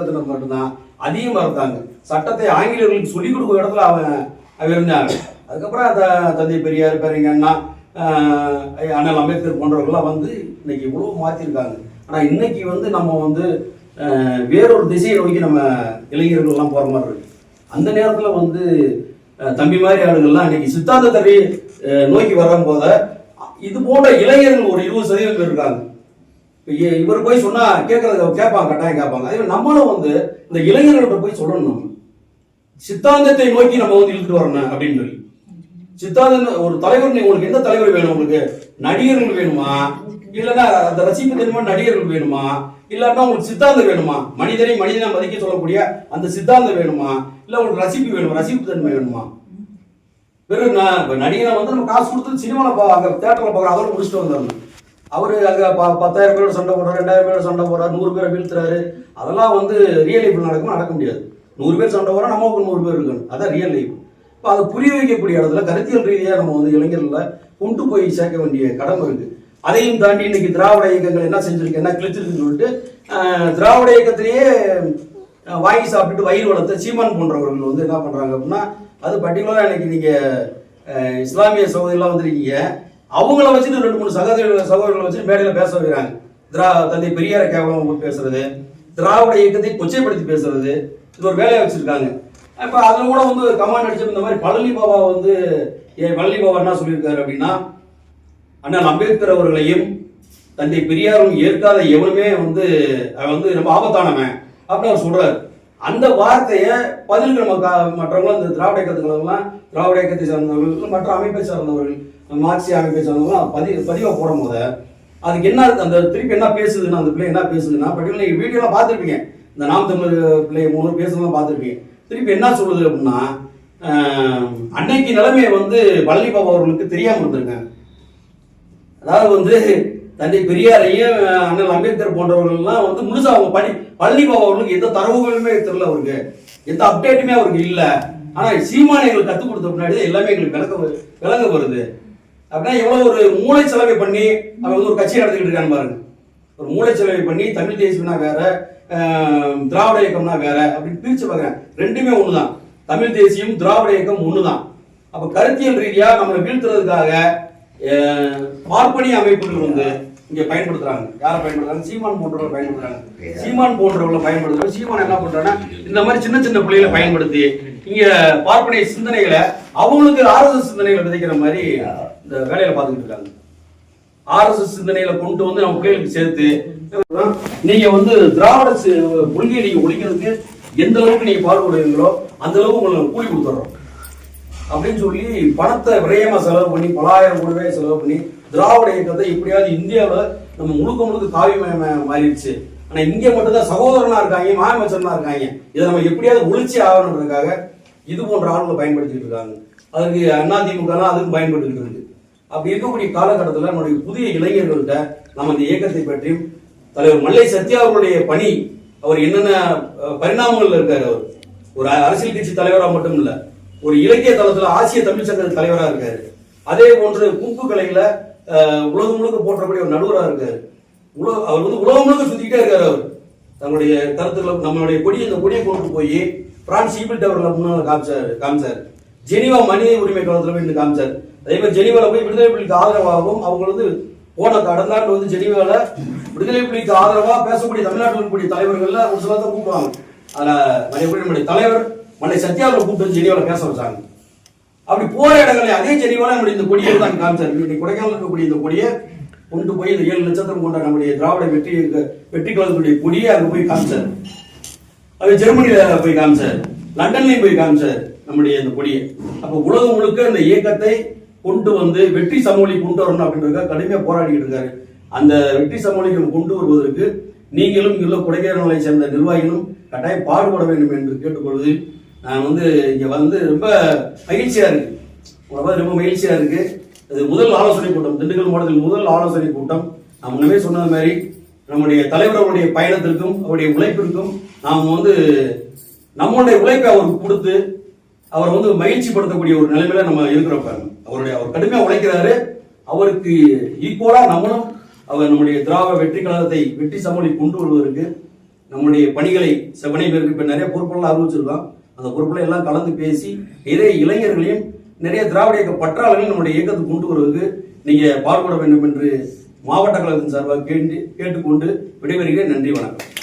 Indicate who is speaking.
Speaker 1: மட்டும்தான் அதிகமாக இருந்தாங்க. சட்டத்தை ஆங்கிலேயர்களுக்கு சொல்லிக் கொடுக்குற இடத்துல அவன் இருந்தாங்க. அதுக்கப்புறம் தந்தை பெரியார், பேரறிஞர் அண்ணா, அண்ணல் அம்பேத்கர் போன்றவர்கள்லாம் வந்து இன்னைக்கு இவ்வளோ மாற்றிருக்காங்க. ஆனால் இன்னைக்கு வந்து நம்ம வந்து வேறொரு திசையை நோக்கி நம்ம இளைஞர்கள்லாம் போகிற மாதிரி இருக்கு. அந்த நேரத்தில் வந்து தம்பி மாதிரி ஆளுகள்லாம் இன்னைக்கு சித்தாந்தத்தை நோக்கி வரும்போத இது போன்ற இளைஞர்கள் ஒரு 20% பேர் இருக்காங்க. இவர் போய் சொன்னா கேட்பாங்க, கட்டாயம் கேட்பாங்க. அதே நம்மளும் வந்து இந்த இளைஞர்கள்ட்ட போய் சொல்லணும், நம்ம சித்தாந்தத்தை நோக்கி நம்ம வந்து இழுத்துட்டு வரணும் அப்படின்னு சொல்லி. சித்தாந்தம் ஒரு தலைவர், உங்களுக்கு எந்த தலைவர் வேணும்? உங்களுக்கு நடிகர்கள் வேணுமா, இல்லைன்னா அந்த ரசிப்பு தெரியுமா நடிகர்கள் வேணுமா, இல்லாட்டா உங்களுக்கு சித்தாந்தம் வேணுமா? மனிதனை மனிதனை மதிக்க சொல்லக்கூடிய அந்த சித்தாந்தம் வேணுமா, இல்லை உங்களுக்கு ரசிப்பு வேணுமா, ரசிப்பு தன்மை வேணுமா? வெறும் நடிகனை வந்து நம்ம காசு கொடுத்து சினிமாவில் அங்கே தேட்டரில் பார்க்குறோம், அதோட முடிச்சுட்டு வந்துடணும். அவர் அங்கே 10,000 பேரோட சண்டை போடுறாரு, 2,000 பேரோட சண்டை போடுறாரு, 100 பேரை வீழ்த்துறாரு. அதெல்லாம் வந்து ரியல் லைஃப் நடக்க முடியாது. 100 பேர் சண்டை போடுறா, நமக்கு 100 பேர் இருக்கணும். அதான் ரியல் லைஃப். இப்போ அதை புரிய வைக்கக்கூடிய இடத்துல கருத்தியல் ரீதியாக நம்ம வந்து இளைஞர்களை கொண்டு போய் சேர்க்க வேண்டிய கடமை இருக்கு. அதையும் தாண்டி இன்னைக்கு திராவிட இயக்கங்கள் என்ன செஞ்சிருக்கு, என்ன கிழிச்சிருக்குன்னு சொல்லிட்டு திராவிட இயக்கத்திலேயே வாங்கி சாப்பிட்டுட்டு வயிறு வளர்த்த சீமான் போன்றவர்கள் வந்து என்ன பண்றாங்க அப்படின்னா, அது பர்டிகுலராக இன்னைக்கு நீங்க இஸ்லாமிய சகோதரிலாம் வந்திருக்கீங்க, அவங்கள வச்சுட்டு 2-3 சகோதரர்களை வச்சுட்டு மேடையில் பேச வைக்கிறாங்க. தந்தை பெரியாரை கேவலம் பேசுறது, திராவிட இயக்கத்தை கொச்சைப்படுத்தி பேசுறது, இது ஒரு வேலையை வச்சிருக்காங்க. இப்போ அதில் கூட வந்து கமாண்ட் அடிச்சு இந்த மாதிரி பழனி பாபா வந்து பழனி பாபா என்ன சொல்லியிருக்காரு அப்படின்னா, அண்ணல் அம்பேத்கர் அவர்களையும் தந்தை பெரியாரும் ஏற்காத எவனுமே வந்து அவன் வந்து ரொம்ப ஆபத்தானவன் அப்படின்னு அவர் சொல்றாரு. அந்த வார்த்தையை பதிலுக்கு மற்றவங்களும் இந்த திராவிட இயக்கத்துக்கெல்லாம், திராவிட இயக்கத்தை சார்ந்தவர்கள், மற்ற அமைப்பை சார்ந்தவர்கள், மார்க்சிய அமைப்பை சார்ந்தவர்கள் பதிவாக போடும் போது அதுக்கு என்ன அந்த திருப்பி என்ன பேசுதுன்னா, அந்த பிள்ளை என்ன பேசுதுன்னா, பர்டிகுலர் நீங்கள் வீடியோலாம் பார்த்துருப்பீங்க, இந்த நாம் தமிழ் பிள்ளைய 3 பேசுறதுலாம் பார்த்துருப்பீங்க. திருப்பி என்ன சொல்லுது அப்படின்னா, அன்னைக்கு நிலைமையை வந்து பழனி பாபா அவர்களுக்கு தெரியாமல் இருந்திருக்காங்க. அதாவது வந்து தந்தை பெரியாரையும் அண்ணல் அம்பேத்கர் போன்றவர்கள்லாம் வந்து முழுசா அவங்க பழனி பாபா அவர்களுக்கு எந்த தரவுகளுமே தெரியல, அவருக்கு எந்த அப்டேட்டுமே அவருக்கு இல்லை. ஆனால் சீமானை எங்களுக்கு கற்றுக் கொடுத்த முன்னாடி எல்லாமே எங்களுக்கு விளங்க வருது. அப்படின்னா எவ்வளோ ஒரு மூளை செலவை பண்ணி அவன் வந்து ஒரு கட்சி நடத்திக்கிட்டு இருக்கான்னு பாருங்க. ஒரு மூளை செலவை பண்ணி தமிழ் தேசியம்னா வேற, திராவிட இயக்கம்னா வேற அப்படின்னு பிரிச்சு பார்க்குறேன். ரெண்டுமே ஒன்று தான். தமிழ் தேசியம், திராவிட இயக்கம் ஒன்று தான். அப்போ கருத்தியல் ரீதியாக நம்மளை வீழ்த்துறதுக்காக பார்ப்பனிய அமைப்புகள் வந்து இங்கே பயன்படுத்துறாங்க. யாரை பயன்படுத்துறாங்க? சீமான் போன்றவர்கள் பயன்படுத்துறாங்க. சீமான் போன்றவர்களை பயன்படுத்துறாங்க. சீமான் என்ன பண்றாங்கன்னா, இந்த மாதிரி சின்ன சின்ன பிள்ளைகளை பயன்படுத்தி இங்க பார்ப்பனிய சிந்தனைகளை அவங்களுக்கு RSS சிந்தனைகளை விதைக்கிற மாதிரி இந்த வேலையில பார்த்துக்கிட்டு இருக்காங்க. RSS சிந்தனைகளை கொண்டு வந்து நம்ம பிள்ளைகளுக்கு சேர்த்து நீங்க வந்து திராவிட கொள்கையை நீங்க ஒழிக்கிறதுக்கு எந்த அளவுக்கு நீங்க பாடுபடுவீங்களோ அந்த அளவுக்கு உங்களுக்கு கூலி கொடுத்துறோம் அப்படின்னு சொல்லி பணத்தை விரயமா செலவு பண்ணி, பலாயிரம் கோடி ரூபாய் செலவு பண்ணி திராவிட இயக்கத்தை இப்படியாவது இந்தியாவில் நம்ம முழுக்க காவியமயமா மாறிடுச்சு. ஆனா இங்க மட்டும்தான் சகோதரனா இருக்காங்க, மாமச்சனா இருக்காங்க. இதை நம்ம எப்படியாவது ஒழிச்சு ஆகணுன்றதுக்காக இது போன்ற ஆளுங்களை பயன்படுத்திட்டு இருக்காங்க. அதுக்கு அதிமுக அதுக்கு பயன்படுத்திட்டு இருக்கு. அப்படி இருக்கக்கூடிய காலகட்டத்தில் நம்முடைய புதிய இளைஞர்கள்ட்ட நம்ம இந்த இயக்கத்தை பற்றியும், தலைவர் மல்லை சத்யா அவருடைய பணி, அவர் என்னென்ன பரிணாமங்கள் இருக்காரு, அவர் ஒரு அரசியல் கட்சி தலைவராக மட்டும் இல்ல, ஒரு இலக்கிய தளத்துல ஆசிய தமிழ் சங்க தலைவராக இருக்காரு. அதே போன்று கூப்பு கலையில உலகம் முழுக்க போற்றக்கூடிய ஒரு நடுவராக இருக்காரு. அவர் வந்து உலகம் முழுக்க சுத்திக்கிட்டே இருக்காரு. அவர் தங்களுடைய கருத்துக்களை, நம்மளுடைய இந்த கொடியை கொண்டு போய் பிரான்ஸ் ஈபிள் டவர்ல முன்னாள் காமிச்சாரு. ஜெனிவா மனித உரிமை கழகத்துல போய் காமிச்சாரு. அதே மாதிரி ஜெனிவால போய் விடுதலை புலிக்கு ஆதரவாகவும், அவங்க வந்து போன கடந்த ஆண்டு வந்து ஜெனிவால விடுதலை புலிக்கு ஆதரவா பேசக்கூடிய தமிழ்நாட்டில் இருக்கக்கூடிய தலைவர்கள்ல ஒரு சில தான் கூப்பிடுவாங்க. அதுல நம்முடைய தலைவர் மல்லை சத்யாவில் கூப்பிட்டு ஜெனிவால பேச வச்சாங்க. அப்படி போற இடங்களை அதே ஜெனிவால நம்முடைய இந்த கொடியை தான் காமிச்சாரு. கொடைக்கானல் இருக்கக்கூடிய இந்த கொடியை கொண்டு போய் இந்த 7 நட்சத்திரம் கொண்ட நம்முடைய திராவிட வெற்றி கழகத்துடைய கொடியை அங்க போய் காமிச்சாரு. அது ஜெர்மனியில போய் காமிச்சாரு, லண்டன்லயும் போய் காமிச்சாரு நம்முடைய இந்த கொடியை. அப்ப உலகம் முழுக்க இந்த இயக்கத்தை கொண்டு வந்து வெற்றி சமூலி கொண்டு வரணும் அப்படின்றதுக்காக கடுமையா போராடிட்டு இருக்காரு. அந்த வெற்றி சமூலிக்கு கொண்டு வருவதற்கு நீங்களும் இங்குள்ள கொடைக்கானலை சேர்ந்த நிர்வாகிகளும் கட்டாயம் பாடுபட வேண்டும் என்று கேட்டுக்கொள்வது. நான் வந்து இங்க வந்து ரொம்ப மகிழ்ச்சியா இருக்கு, ரொம்ப மகிழ்ச்சியா இருக்கு. இது முதல் ஆலோசனை கூட்டம், திண்டுக்கல் மாவட்டத்தில் முதல் ஆலோசனை கூட்டம். நான் முன்னமே சொன்னது மாதிரி நம்முடைய தலைவர் அவருடைய பயணத்திற்கும் அவருடைய உழைப்பிற்கும் நாம் வந்து நம்மளுடைய உழைப்பை அவருக்கு கொடுத்து அவர் வந்து மகிழ்ச்சி படுத்தக்கூடிய ஒரு நிலைமையில நம்ம இருக்கிறப்ப அவர் கடுமையா உழைக்கிறாரு. அவருக்கு ஈக்குவலா நம்மளும் அவர் நம்முடைய திராவிட வெற்றி கழகத்தை வெற்றி சமூகத்தை கொண்டு வருவதற்கு நம்முடைய பணிகளை செவனை பேருக்கு இப்போ நிறைய பொறுப்பெல்லாம் அறிவிச்சிருக்கோம். அந்த பொறுப்புல எல்லாம் கலந்து பேசி நிறைய இளைஞர்களையும் நிறைய திராவிட இயக்க பற்றாளர்களையும் நம்முடைய இயக்கத்துக்கு கொண்டு வருவதற்கு நீங்க பாடுபட வேண்டும் என்று மாவட்ட கழகத்தின் சார்பாக கேட்டுக்கொண்டு விடைபெறுகிறேன். நன்றி, வணக்கம்.